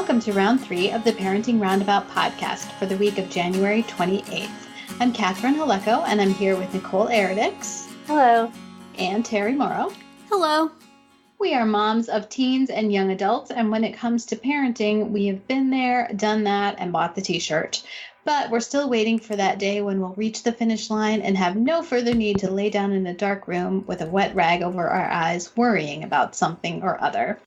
welcome to round 3 of the Parenting Roundabout podcast for the week of January 28th. I'm Catherine Haleko, and I'm here with Nicole Eridix. Hello. And Terry Morrow. Hello. We are moms of teens and young adults, and when it comes to parenting, we have been there, done that, and bought the t-shirt. But we're still waiting for that day when we'll reach the finish line and have no further need to lay down in a dark room with a wet rag over our eyes, worrying about something or other.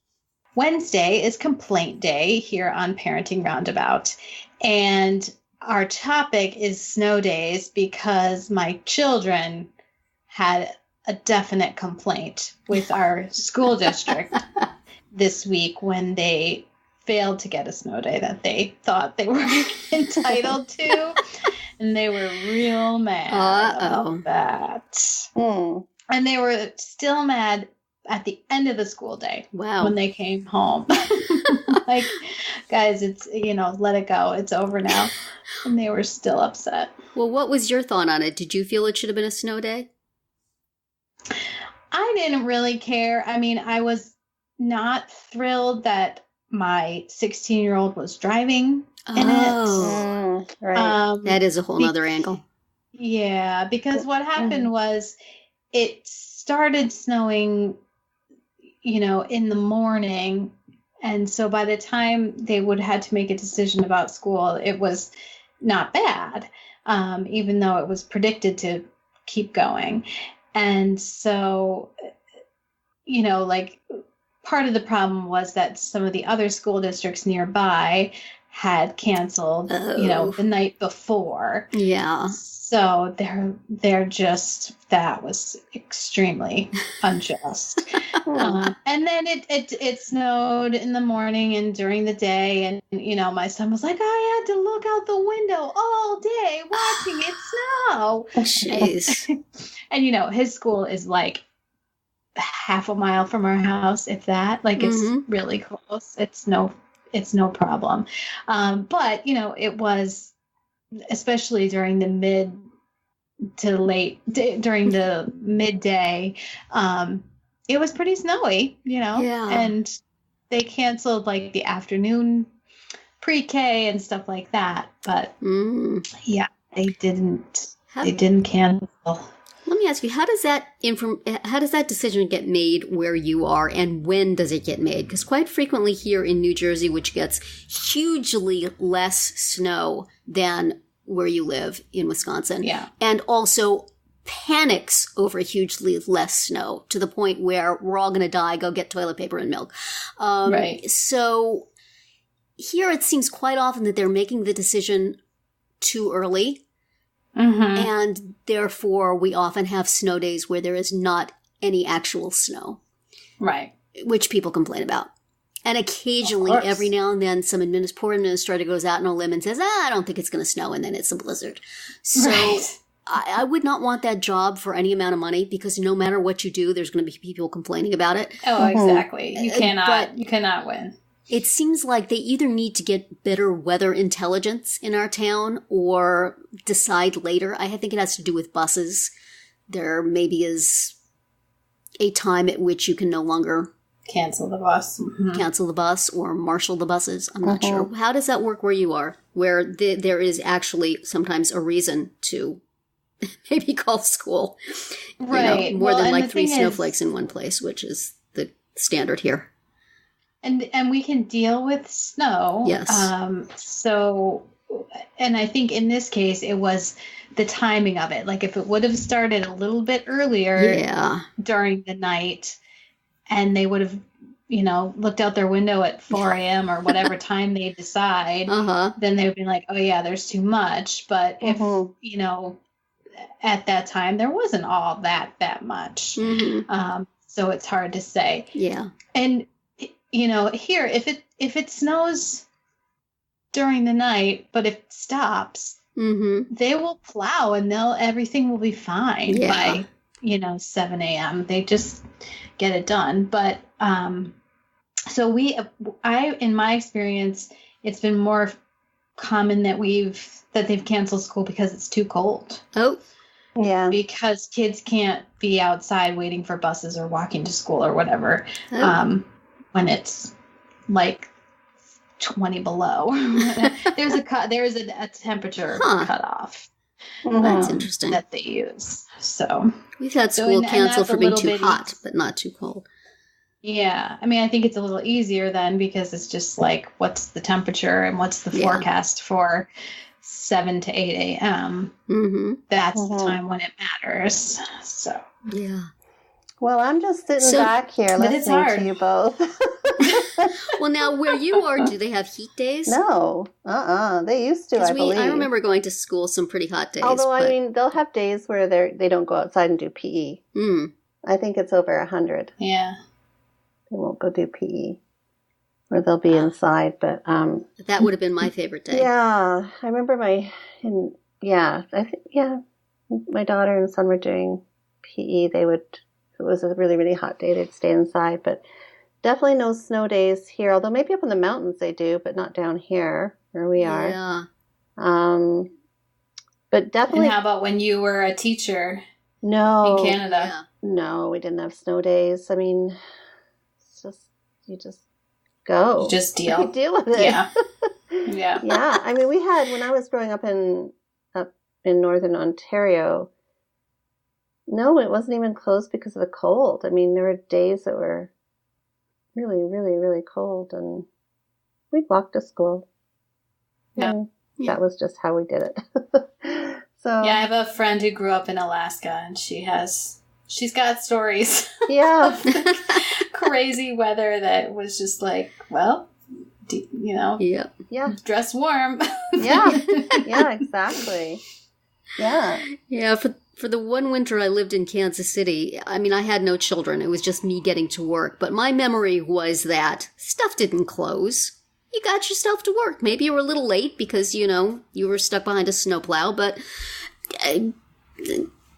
Wednesday is complaint day here on Parenting Roundabout, and our topic is snow days because my children had a definite complaint with our school district this week when they failed to get a snow day that they thought they were entitled to, and they were real mad about that. And they were still mad at the end of the school day. Wow. When they came home. Like, guys, it's, let it go. It's over now. And they were still upset. Well, what was your thought on it? Did you feel it should have been a snow day? I didn't really care. I mean, I was not thrilled that my 16-year-old was driving in it. Right. That is a whole nother angle. Yeah, because what happened was it started snowing, in the morning. And so by the time they would had to make a decision about school, it was not bad, even though it was predicted to keep going. And so, part of the problem was that some of the other school districts nearby had canceled, the night before. Yeah. So that was extremely unjust. And then it snowed in the morning and during the day. And, my son was like, I had to look out the window all day watching it snow. Jeez. And, his school is like half a mile from our house, if that. Like, it's really close. It's no problem. But, it was, especially during the during the midday, it was pretty snowy, Yeah. And they canceled like the afternoon pre-K and stuff like that. But yeah, they didn't cancel. Let me ask you, how does that decision get made where you are, and when does it get made? Because quite frequently here in New Jersey, which gets hugely less snow than where you live in Wisconsin, and also panics over hugely less snow to the point where we're all going to die, go get toilet paper and milk. Right. So here it seems quite often that they're making the decision too early. And therefore, we often have snow days where there is not any actual snow. Right. Which people complain about. And occasionally, every now and then, some poor administrator goes out on a limb and says, I don't think it's going to snow, and then it's a blizzard. So I would not want that job for any amount of money, because no matter what you do, there's going to be people complaining about it. Oh, exactly. You cannot win. It seems like they either need to get better weather intelligence in our town or decide later. I think it has to do with buses. There maybe is a time at which you can no longer cancel the bus. Cancel the bus or marshal the buses. I'm not sure. How does that work where you are, where there is actually sometimes a reason to maybe call school? Right. More than like 3 snowflakes in one place, which is the standard here. And we can deal with snow. Yes. And I think in this case, it was the timing of it. Like if it would have started a little bit earlier during the night, and they would have, looked out their window at 4 a.m. or whatever time they decide, then they would be like, oh yeah, there's too much. But if, at that time, there wasn't all that much. So it's hard to say. Yeah. And here, if it snows during the night, but if it stops, they will plow and everything will be fine by, 7 a.m. They just get it done. But, so in my experience, it's been more common that they've canceled school because it's too cold. Oh, yeah. Because kids can't be outside waiting for buses or walking to school or whatever. When it's like 20 below. There's a temperature cutoff. That's interesting. That they use. So we've had school canceled for being too hot, but not too cold. Yeah. I mean, I think it's a little easier then because it's just like, what's the temperature and what's the forecast for 7 to 8 a.m. That's the time when it matters. So, yeah. Well, I'm just sitting back here listening to you both. Well, now where you are, do they have heat days? No. They used to, I believe. I remember going to school some pretty hot days. Although, I mean, they'll have days where they don't go outside and do PE. I think it's over 100. Yeah. They won't go do PE. Or they'll be inside, but... that would have been my favorite day. Yeah. I remember my daughter and son were doing PE. They would... If it was a really, really hot day, they'd stay inside, but definitely no snow days here. Although maybe up in the mountains they do, but not down here where we are. Yeah. But definitely. And how about when you were a teacher? No. In Canada? Yeah. No, we didn't have snow days. I mean, it's just you just go. You just deal. You deal with it. Yeah. Yeah. Yeah. I mean, we had when I was growing up in northern Ontario. No, it wasn't even closed because of the cold. I mean, there were days that were really, really, really cold, and we'd walk to school. Yeah. That was just how we did it. So yeah, I have a friend who grew up in Alaska, and she's got stories. Yeah. Crazy weather that was just like, well, Yeah. dress warm. Yeah. Yeah, exactly. Yeah. Yeah, for the one winter I lived in Kansas City, I mean, I had no children. It was just me getting to work. But my memory was that stuff didn't close. You got yourself to work. Maybe you were a little late because, you were stuck behind a snowplow, but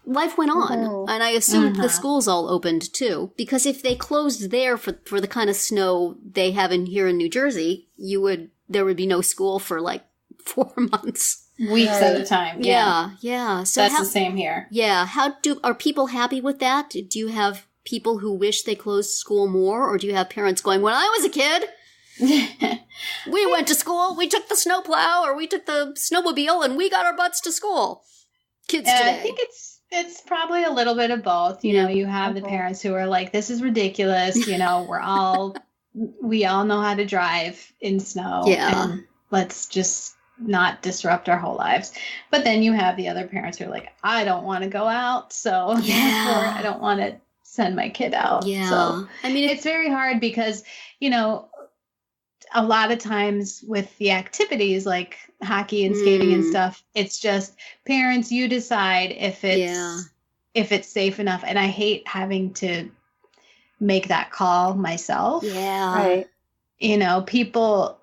life went on. And I assumed the schools all opened too. Because if they closed there for the kind of snow they have here in New Jersey, there would be no school for like 4 months. Weeks at a time. Yeah. Yeah. So that's the same here. Yeah. Are people happy with that? Do you have people who wish they closed school more, or do you have parents going, when I was a kid, we went to school, we took the snowplow, or we took the snowmobile, and we got our butts to school? Kids today. I think it's probably a little bit of both. You have the parents who are like, this is ridiculous. We all know how to drive in snow. Yeah. And let's just not disrupt our whole lives. But then you have the other parents who are like, I don't want to go out, so therefore I don't want to send my kid out. Yeah. So I mean, it's very hard because, a lot of times with the activities like hockey and skating and stuff, it's just parents, you decide if it's safe enough. And I hate having to make that call myself. Yeah. Right. People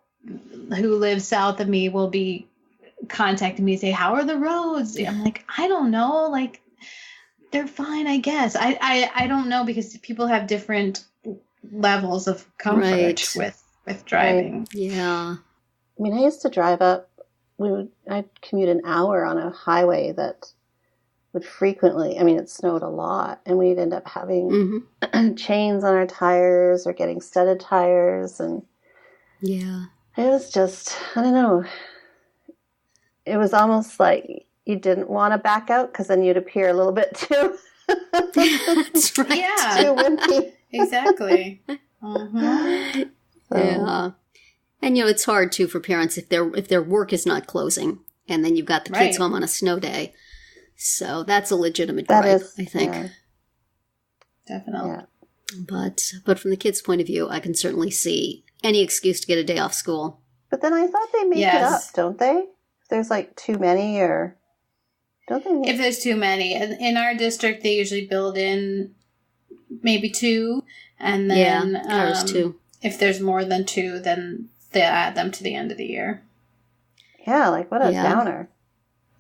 who live south of me will be contacting me and say, how are the roads? I'm like, I don't know. Like, they're fine, I guess. I don't know, because people have different levels of comfort with driving. Right. Yeah. I mean, I used to drive up. I'd commute an hour on a highway that would frequently. I mean, it snowed a lot, and we'd end up having chains on our tires or getting studded tires, and yeah. It was just, I don't know. It was almost like you didn't want to back out because then you'd appear a little bit too. That's right. Yeah. Too wimpy. Exactly. Yeah. And it's hard too for parents if their work is not closing, and then you've got the kids home on a snow day. So that's a legitimate gripe, I think. Yeah. Definitely. Yeah. But from the kids' point of view, I can certainly see any excuse to get a day off school. But then I thought they make it up, don't they? If there's like too many, or don't they? If there's too many. In our district, they usually build in maybe 2, and then ours too. If there's more than 2, then they add them to the end of the year. Yeah, like what a downer.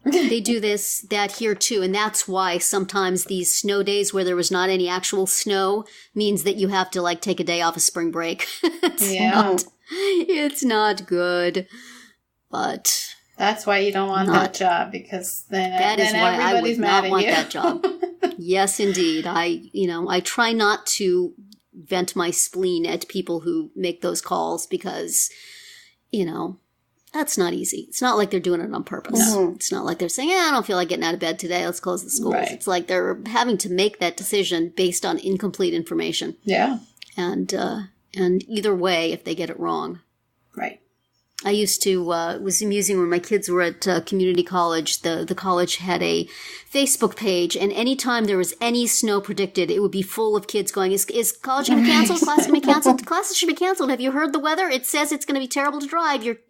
They do that here too, and that's why sometimes these snow days where there was not any actual snow means that you have to like take a day off of spring break. It's not good, but that's why you don't want that job, because then everybody's mad at you. That is why I would not want that job. Yes, indeed. I try not to vent my spleen at people who make those calls, because that's not easy. It's not like they're doing it on purpose. Mm-hmm. It's not like they're saying, I don't feel like getting out of bed today. Let's close the schools. Right. It's like they're having to make that decision based on incomplete information. Yeah. And either way, if they get it wrong. Right. I used to, it was amusing when my kids were at community college. The college had a Facebook page, and anytime there was any snow predicted, it would be full of kids going, is college going to be canceled? Class going to be canceled? Classes should be canceled. Have you heard the weather? It says it's going to be terrible to drive. You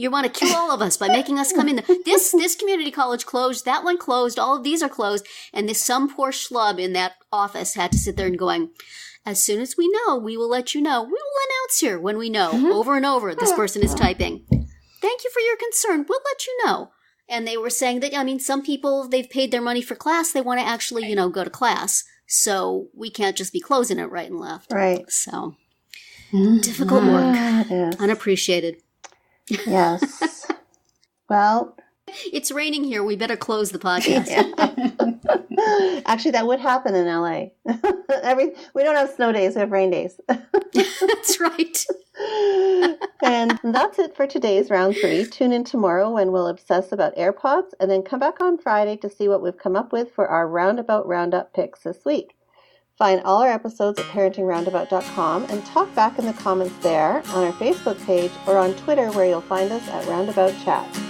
want to kill all of us by making us come in. This community college closed. That one closed. All of these are closed. And some poor schlub in that office had to sit there and going, as soon as we know, we will let you know. We will announce here when we know. Mm-hmm. Over and over, this person is typing. Thank you for your concern. We'll let you know. And they were saying that, some people, they've paid their money for class. They want to actually, go to class. So we can't just be closing it right and left. Right. So difficult work. It is. Unappreciated. Yes. Well, it's raining here. We better close the podcast. yeah. Actually, that would happen in LA. We don't have snow days, we have rain days. That's right. And that's it for today's round 3. Tune in tomorrow when we'll obsess about AirPods, and then come back on Friday to see what we've come up with for our Roundabout Roundup picks this week. Find all our episodes at parentingroundabout.com and talk back in the comments there, on our Facebook page, or on Twitter, where you'll find us at Roundabout Chat.